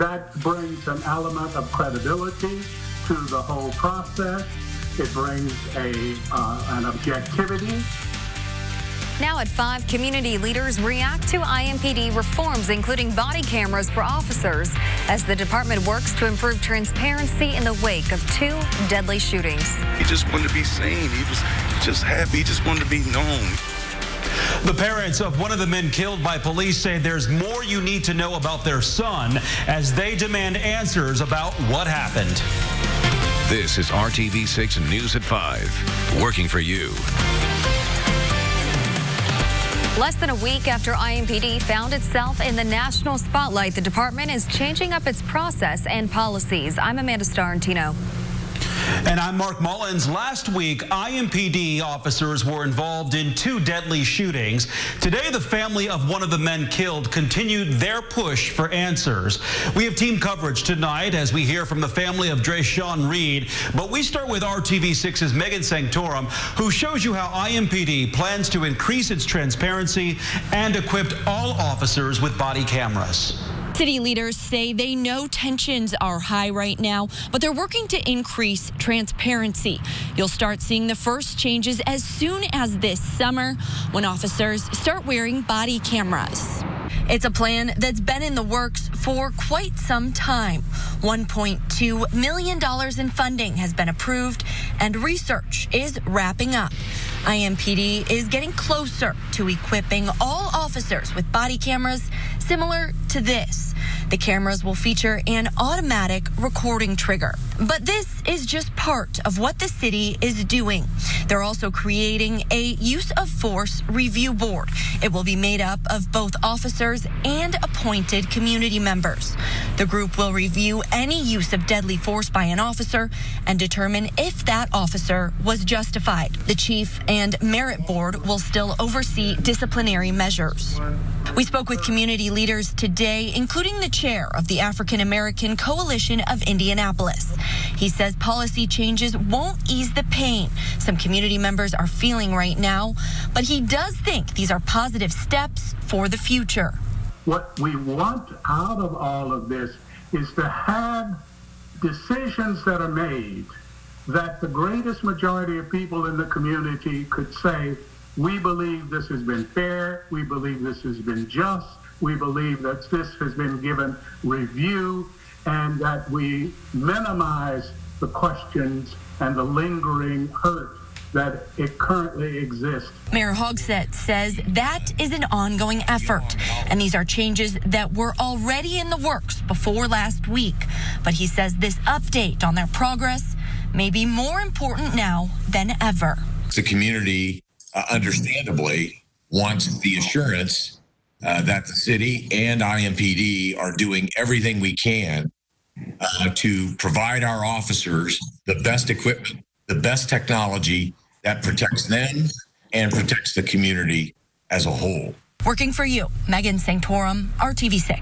That brings an element of credibility to the whole process. It brings an objectivity. Now at 5, community leaders react to IMPD reforms, including body cameras for officers, as the department works to improve transparency in the wake of 2 deadly shootings. He just wanted to be seen. He was just happy. He just wanted to be known. The parents of one of the men killed by police say there's more you need to know about their son as they demand answers about what happened. This is RTV6 News at 5, working for you. Less than a week after IMPD found itself in the national spotlight, the department is changing up its process and policies. I'm Amanda Starantino. And I'm Mark Mullins. Last week, IMPD officers were involved in 2 deadly shootings. Today, the family of one of the men killed continued their push for answers. We have team coverage tonight as we hear from the family of Drajon Reed. But we start with RTV6's Megan Sanctorum, who shows you how IMPD plans to increase its transparency and equip all officers with body cameras. City leaders say they know tensions are high right now, but they're working to increase transparency. You'll start seeing the first changes as soon as this summer when officers start wearing body cameras. It's a plan that's been in the works for quite some time. $1.2 million in funding has been approved and research is wrapping up. IMPD is getting closer to equipping all officers with body cameras similar to this. The cameras will feature an automatic recording trigger. But this is just part of what the city is doing. They're also creating a use of force review board. It will be made up of both officers and appointed community members. The group will review any use of deadly force by an officer and determine if that officer was justified. The chief and merit board will still oversee disciplinary measures. We spoke with community leaders today, including the chair of the African American Coalition of Indianapolis. He says policy changes won't ease the pain some community members are feeling right now, but he does think these are positive steps for the future. What we want out of all of this is to have decisions that are made that the greatest majority of people in the community could say, we believe this has been fair, we believe this has been just, we believe that this has been given review, and that we minimize the questions and the lingering hurt that it currently exists. Mayor Hogsett says that is an ongoing effort, and these are changes that were already in the works before last week. But he says this update on their progress may be more important now than ever. The community, understandably, wants the assurance that the city and IMPD are doing everything we can to provide our officers the best equipment, the best technology that protects them and protects the community as a whole. Working for you, Megan Sanctorum, RTV6.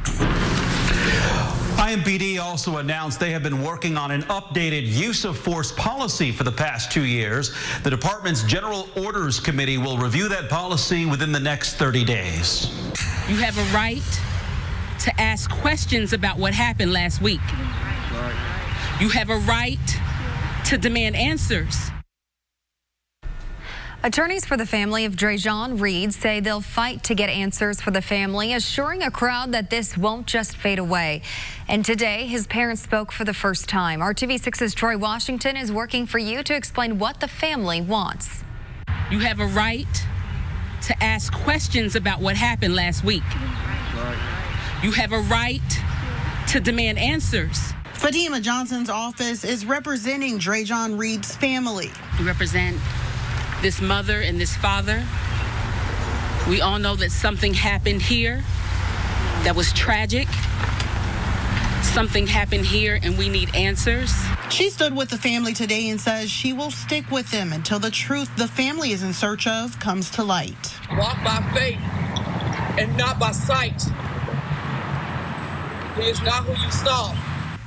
IMPD also announced they have been working on an updated use of force policy for the past 2 years. The department's General Orders Committee will review that policy within the next 30 days. You have a right to ask questions about what happened last week. You have a right to demand answers. Attorneys for the family of Drajon Reed say they'll fight to get answers for the family, assuring a crowd that this won't just fade away. And today, his parents spoke for the first time. RTV6's Troy Washington is working for you to explain what the family wants. You have a right to ask questions about what happened last week. You have a right to demand answers. Fatima Johnson's office is representing Drajon Reed's family. We represent this mother and this father. We all know that something happened here that was tragic. Something happened here and we need answers. She stood with the family today and says she will stick with them until the truth the family is in search of comes to light. Walk by faith and not by sight. He is not who you saw.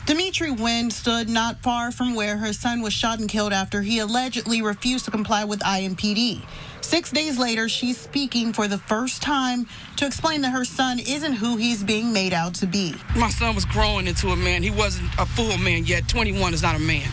Dimitri Wynn stood not far from where her son was shot and killed after he allegedly refused to comply with IMPD. 6 days later, she's speaking for the first time to explain that her son isn't who he's being made out to be. My son was growing into a man. He wasn't a full man yet. 21 is not a man.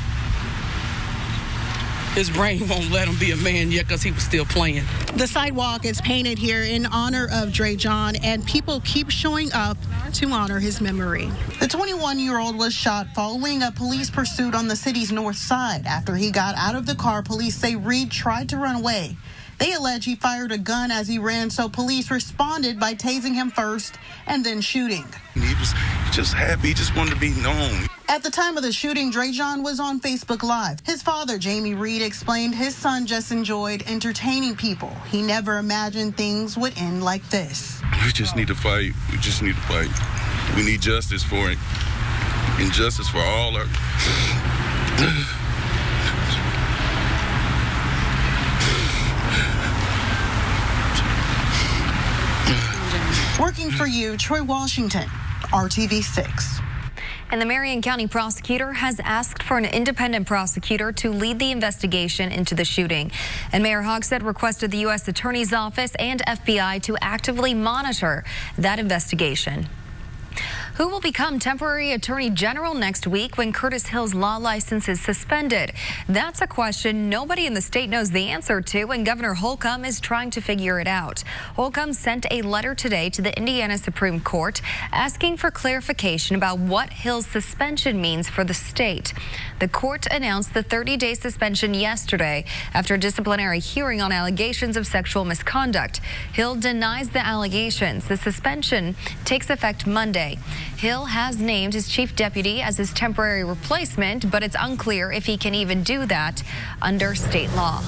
His brain won't let him be a man yet because he was still playing. The sidewalk is painted here in honor of Drajon, and people keep showing up to honor his memory. The 21-year-old was shot following a police pursuit on the city's north side. After he got out of the car, police say Reed tried to run away. They allege he fired a gun as he ran, so police responded by tasing him first and then shooting. He was just happy. He just wanted to be known. At the time of the shooting, Drajon was on Facebook Live. His father, Jamie Reed, explained his son just enjoyed entertaining people. He never imagined things would end like this. We just need to fight. We just need to fight. We need justice for it. And justice for all our... Working for you, Troy Washington, RTV6. And the Marion County prosecutor has asked for an independent prosecutor to lead the investigation into the shooting. And Mayor Hogsett requested the U.S. Attorney's Office and FBI to actively monitor that investigation. Who will become temporary attorney general next week when Curtis Hill's law license is suspended? That's a question nobody in the state knows the answer to, and Governor Holcomb is trying to figure it out. Holcomb sent a letter today to the Indiana Supreme Court asking for clarification about what Hill's suspension means for the state. The court announced the 30-day suspension yesterday after a disciplinary hearing on allegations of sexual misconduct. Hill denies the allegations. The suspension takes effect Monday. Hill has named his chief deputy as his temporary replacement, but it's unclear if he can even do that under state law.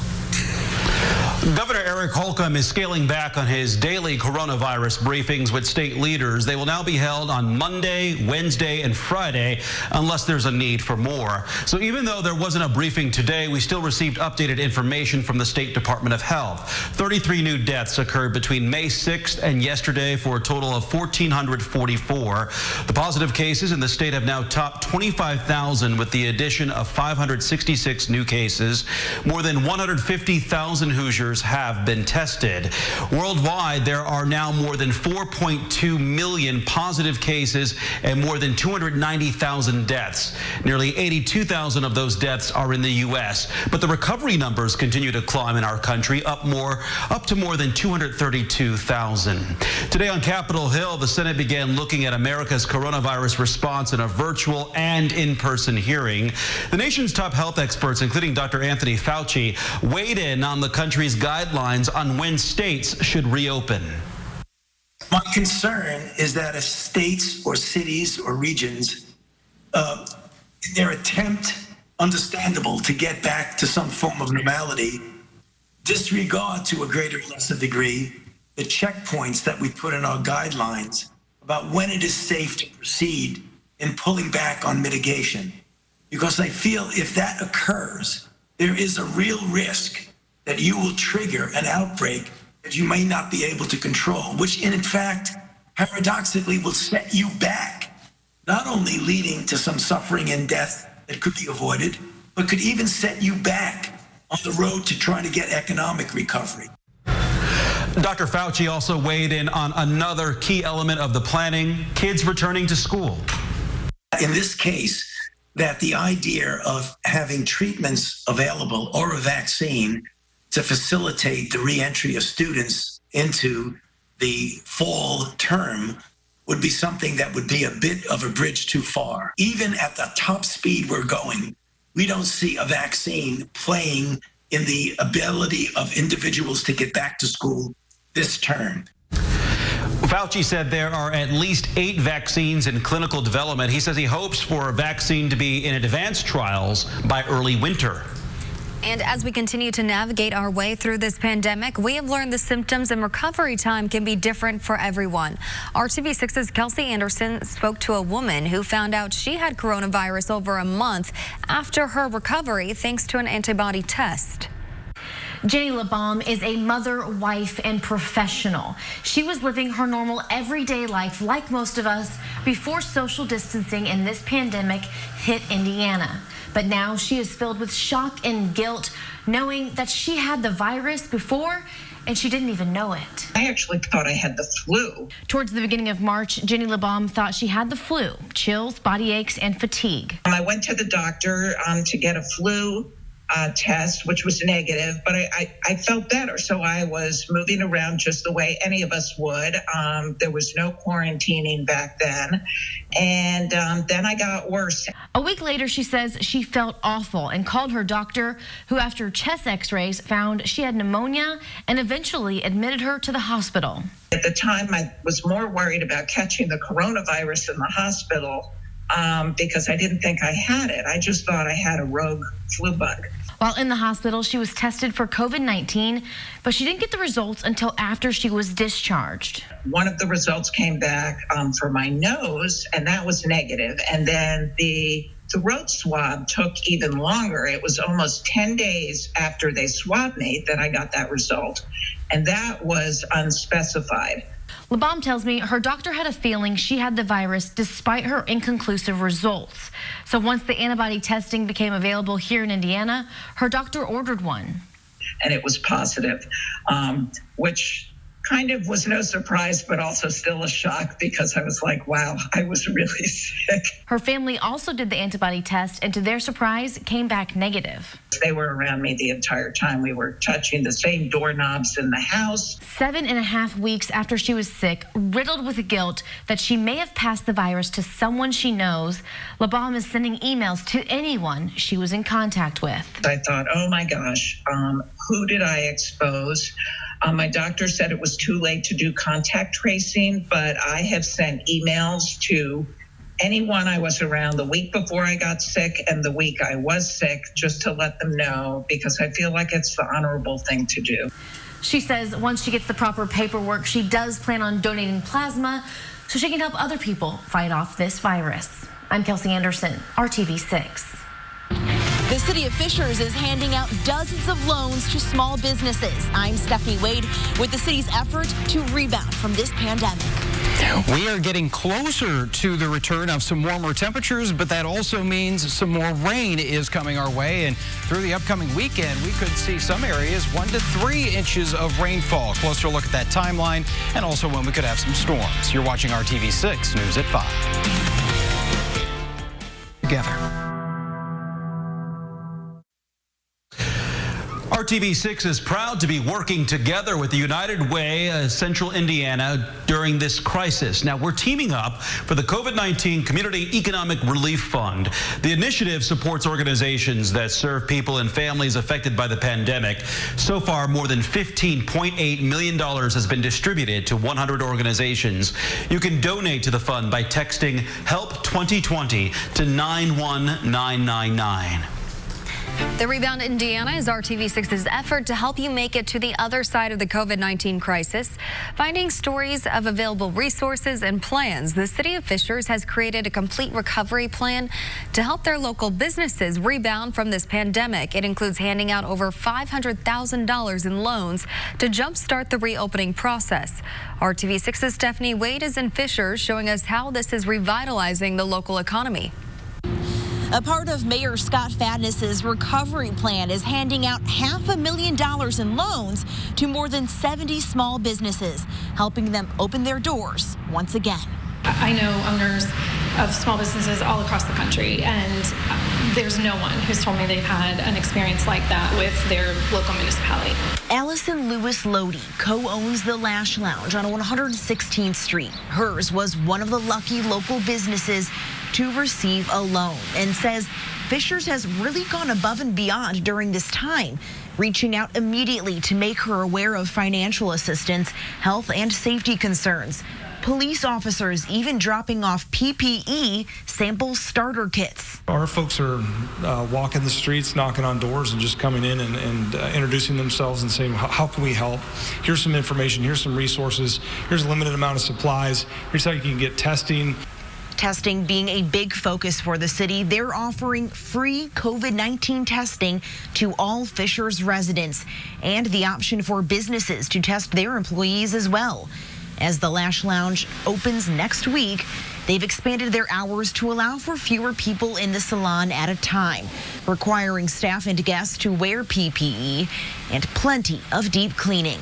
Governor Eric Holcomb is scaling back on his daily coronavirus briefings with state leaders. They will now be held on Monday, Wednesday, and Friday, unless there's a need for more. So even though there wasn't a briefing today, we still received updated information from the State Department of Health. 33 new deaths occurred between May 6th and yesterday for a total of 1,444. The positive cases in the state have now topped 25,000 with the addition of 566 new cases. More than 150,000 Hoosiers have been tested. Worldwide, there are now more than 4.2 million positive cases and more than 290,000 deaths. Nearly 82,000 of those deaths are in the U.S., but the recovery numbers continue to climb in our country, up to more than 232,000. Today on Capitol Hill, the Senate began looking at America's coronavirus response in a virtual and in-person hearing. The nation's top health experts, including Dr. Anthony Fauci, weighed in on the country's guidelines on when states should reopen. My concern is that if states or cities or regions, in their attempt, understandable, to get back to some form of normality, disregard to a greater or lesser degree the checkpoints that we put in our guidelines about when it is safe to proceed in pulling back on mitigation. Because I feel if that occurs, there is a real risk that you will trigger an outbreak that you may not be able to control, which in fact, paradoxically, will set you back, not only leading to some suffering and death that could be avoided, but could even set you back on the road to trying to get economic recovery. Dr. Fauci also weighed in on another key element of the planning, kids returning to school. In this case, that the idea of having treatments available or a vaccine to facilitate the reentry of students into the fall term would be something that would be a bit of a bridge too far. Even at the top speed we're going, we don't see a vaccine playing in the ability of individuals to get back to school this term. Fauci said there are at least 8 vaccines in clinical development. He says he hopes for a vaccine to be in advanced trials by early winter. And as we continue to navigate our way through this pandemic, we have learned the symptoms and recovery time can be different for everyone. RTV6's Kelsey Anderson spoke to a woman who found out she had coronavirus over a month after her recovery, thanks to an antibody test. Jenny LeBaum is a mother, wife, and professional. She was living her normal everyday life like most of us before social distancing and this pandemic hit Indiana. But now she is filled with shock and guilt, knowing that she had the virus before and she didn't even know it. I actually thought I had the flu. Towards the beginning of March, Jenny LeBaum thought she had the flu, chills, body aches, and fatigue. I went to the doctor to get a flu test, which was negative, but I felt better. So I was moving around just the way any of us would. There was no quarantining back then. And then I got worse. A week later, she says she felt awful and called her doctor, who after chest x-rays found she had pneumonia and eventually admitted her to the hospital. At the time, I was more worried about catching the coronavirus in the hospital because I didn't think I had it. I just thought I had a rogue flu bug. While in the hospital, she was tested for COVID-19, but she didn't get the results until after she was discharged. One of the results came back for my nose, and that was negative. And then the throat swab took even longer. It was almost 10 days after they swabbed me that I got that result, and that was unspecified. LeBaum tells me her doctor had a feeling she had the virus despite her inconclusive results. So once the antibody testing became available here in Indiana, her doctor ordered one. And it was positive, which kind of was no surprise, but also still a shock because I was like, wow, I was really sick. Her family also did the antibody test and to their surprise came back negative. They were around me the entire time. We were touching the same doorknobs in the house. 7.5 weeks after she was sick, riddled with guilt that she may have passed the virus to someone she knows, LeBaum is sending emails to anyone she was in contact with. I thought, oh my gosh, who did I expose? My doctor said it was too late to do contact tracing, but I have sent emails to anyone I was around the week before I got sick and the week I was sick, just to let them know, because I feel like it's the honorable thing to do. She says once she gets the proper paperwork, she does plan on donating plasma so she can help other people fight off this virus. I'm Kelsey Anderson, RTV6. The city of Fishers is handing out dozens of loans to small businesses. I'm Stephanie Wade with the city's effort to rebound from this pandemic. We are getting closer to the return of some warmer temperatures, but that also means some more rain is coming our way. And through the upcoming weekend, we could see some areas 1 to 3 inches of rainfall. Closer look at that timeline and also when we could have some storms. You're watching RTV6 News at 5. Together. RTV6 is proud to be working together with the United Way Central Indiana during this crisis. Now, we're teaming up for the COVID-19 Community Economic Relief Fund. The initiative supports organizations that serve people and families affected by the pandemic. So far, more than $15.8 million has been distributed to 100 organizations. You can donate to the fund by texting HELP 2020 to 91999. The Rebound Indiana is RTV6's effort to help you make it to the other side of the COVID-19 crisis. Finding stories of available resources and plans, the city of Fishers has created a complete recovery plan to help their local businesses rebound from this pandemic. It includes handing out over $500,000 in loans to jumpstart the reopening process. RTV6's Stephanie Wade is in Fishers showing us how this is revitalizing the local economy. A part of Mayor Scott Fadness's recovery plan is handing out $500,000 in loans to more than 70 small businesses, helping them open their doors once again. I know owners of small businesses all across the country, and there's no one who's told me they've had an experience like that with their local municipality. Allison Lewis Lodi co-owns the Lash Lounge on 116th Street. Hers was one of the lucky local businesses to receive a loan and says Fishers has really gone above and beyond during this time, reaching out immediately to make her aware of financial assistance, health and safety concerns. Police officers even dropping off PPE sample starter kits. Our folks are walking the streets, knocking on doors and just coming in and introducing themselves and saying, how can we help? Here's some information, here's some resources, here's a limited amount of supplies, here's how you can get testing. Testing being a big focus for the city, they're offering free COVID-19 testing to all Fishers residents and the option for businesses to test their employees as well. As the Lash Lounge opens next week, They've expanded their hours to allow for fewer people in the salon at a time, requiring staff and guests to wear PPE and plenty of deep cleaning.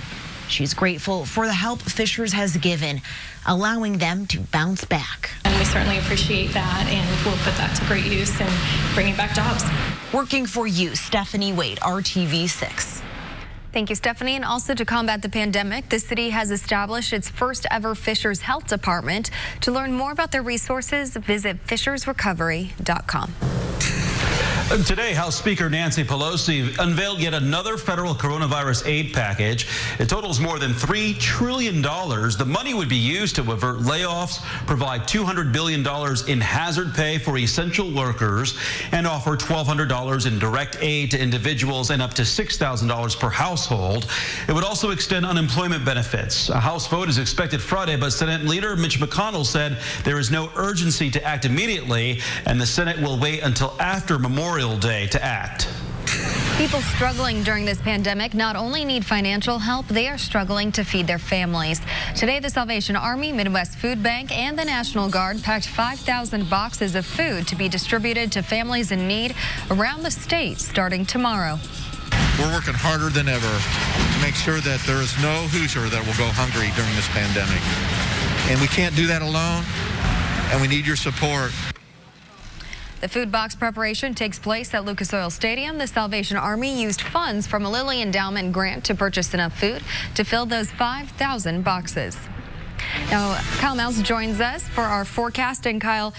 She's grateful for the help Fishers has given, allowing them to bounce back. And we certainly appreciate that, and we'll put that to great use in bringing back jobs. Working for you, Stephanie Wade, RTV6. Thank you, Stephanie. And also, to combat the pandemic, the city has established its first ever Fishers Health Department. To learn more about their resources, visit fishersrecovery.com. Today, House Speaker Nancy Pelosi unveiled yet another federal coronavirus aid package. It totals more than $3 trillion. The money would be used to avert layoffs, provide $200 billion in hazard pay for essential workers, and offer $1,200 in direct aid to individuals and up to $6,000 per household. It would also extend unemployment benefits. A House vote is expected Friday, but Senate Leader Mitch McConnell said there is no urgency to act immediately, and the Senate will wait until after Memorial Day to act. People struggling during this pandemic not only need financial help, they are struggling to feed their families. Today, the Salvation Army, Midwest Food Bank, and the National Guard packed 5,000 boxes of food to be distributed to families in need around the state starting tomorrow. We're working harder than ever to make sure that there is no Hoosier that will go hungry during this pandemic. And we can't do that alone, and we need your support. The food box preparation takes place at Lucas Oil Stadium. The Salvation Army used funds from a Lilly Endowment grant to purchase enough food to fill those 5,000 boxes. Now, Kyle Mouse joins us for our forecast. And Kyle,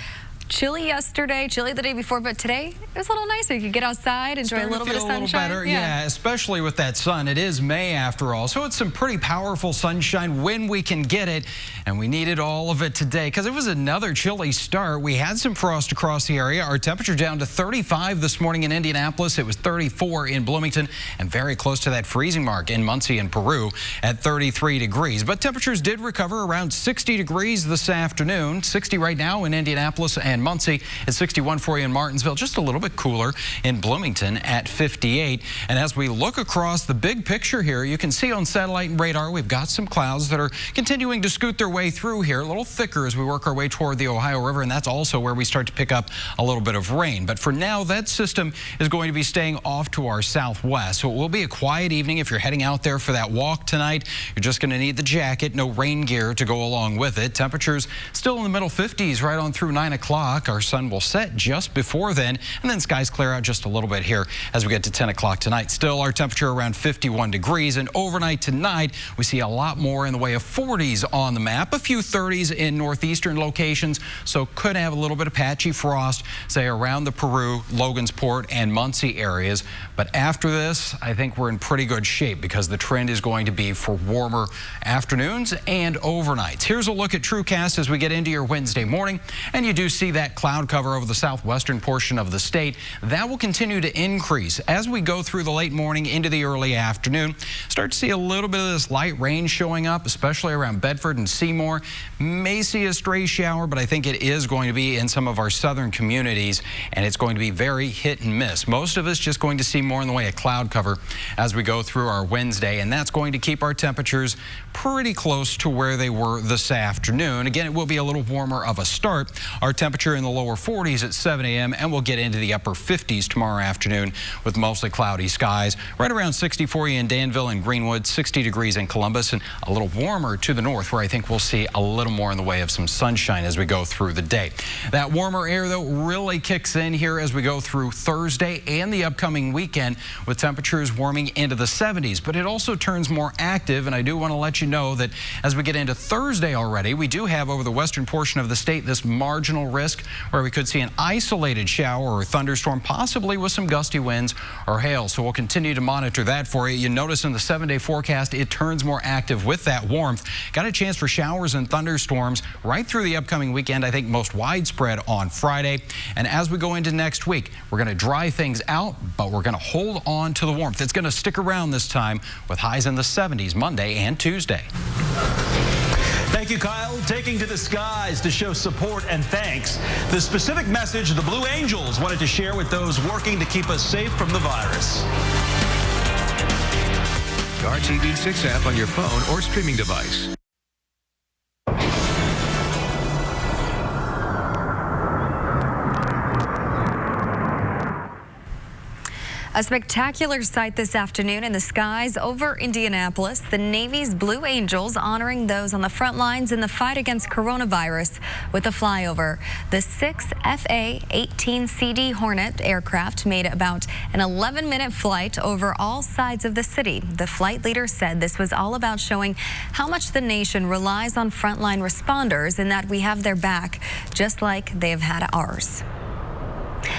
chilly yesterday, chilly the day before, but today it was a little nicer. You could get outside, enjoy a little bit of sunshine. A little better, yeah, especially with that sun. It is May after all, so it's some pretty powerful sunshine when we can get it, and we needed all of it today because it was another chilly start. We had some frost across the area. Our temperature down to 35 this morning in Indianapolis. It was 34 in Bloomington and very close to that freezing mark in Muncie and Peru at 33 degrees. But temperatures did recover around 60 degrees this afternoon. 60 right now in Indianapolis and Muncie. It's 61 for you in Martinsville, just a little bit cooler in Bloomington at 58. And as we look across the big picture here, you can see on satellite and radar, we've got some clouds that are continuing to scoot their way through here, a little thicker as we work our way toward the Ohio River, and that's also where we start to pick up a little bit of rain. But for now, that system is going to be staying off to our southwest. So it will be a quiet evening if you're heading out there for that walk tonight. You're just going to need the jacket, no rain gear to go along with it. Temperatures still in the middle 50s right on through 9 o'clock. Our sun will set just before then, and then skies clear out just a little bit here as we get to 10 o'clock tonight. Still, our temperature around 51 degrees, and overnight tonight, we see a lot more in the way of 40s on the map, a few 30s in northeastern locations, so could have a little bit of patchy frost, say around the Peru, Logansport, and Muncie areas. But after this, I think we're in pretty good shape because the trend is going to be for warmer afternoons and overnights. Here's a look at TrueCast as we get into your Wednesday morning, and you do see that cloud cover over the southwestern portion of the state. That will continue to increase as we go through the late morning into the early afternoon. Start to see a little bit of this light rain showing up, especially around Bedford and Seymour. May see a stray shower, but I think it is going to be in some of our southern communities, and it's going to be very hit and miss. Most of us just going to see more in the way of cloud cover as we go through our Wednesday, and that's going to keep our temperatures pretty close to where they were this afternoon. Again, it will be a little warmer of a start. Our temperature in the lower 40s at 7 a.m. and we'll get into the upper 50s tomorrow afternoon with mostly cloudy skies. Right around 60 for you in Danville and Greenwood, 60 degrees in Columbus, and a little warmer to the north where I think we'll see a little more in the way of some sunshine as we go through the day. That warmer air, though, really kicks in here as we go through Thursday and the upcoming weekend with temperatures warming into the 70s. But it also turns more active, and I do want to let you know that as we get into Thursday already, we do have over the western portion of the state this marginal risk where we could see an isolated shower or thunderstorm, possibly with some gusty winds or hail. So we'll continue to monitor that for you. You notice in the 7-day forecast, it turns more active with that warmth. Got a chance for showers and thunderstorms right through the upcoming weekend, I think most widespread on Friday. And as we go into next week, we're going to dry things out, but we're going to hold on to the warmth. It's going to stick around this time with highs in the 70s Monday and Tuesday. Thank you, Kyle. Taking to the skies to show support and thanks. The specific message the Blue Angels wanted to share with those working to keep us safe from the virus. The RTV6 app on your phone or streaming device. A spectacular sight this afternoon in the skies over Indianapolis. The Navy's Blue Angels honoring those on the front lines in the fight against coronavirus with a flyover. The 6 FA-18CD Hornet aircraft made about an 11-minute flight over all sides of the city. The flight leader said this was all about showing how much the nation relies on frontline responders and that we have their back, just like they have had ours.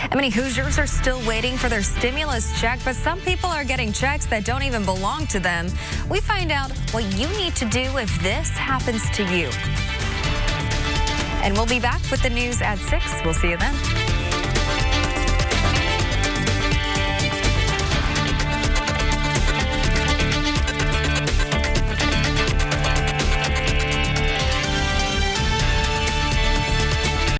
And many Hoosiers are still waiting for their stimulus check, but some people are getting checks that don't even belong to them. We find out what you need to do if this happens to you. And we'll be back with the news at 6. We'll see you then.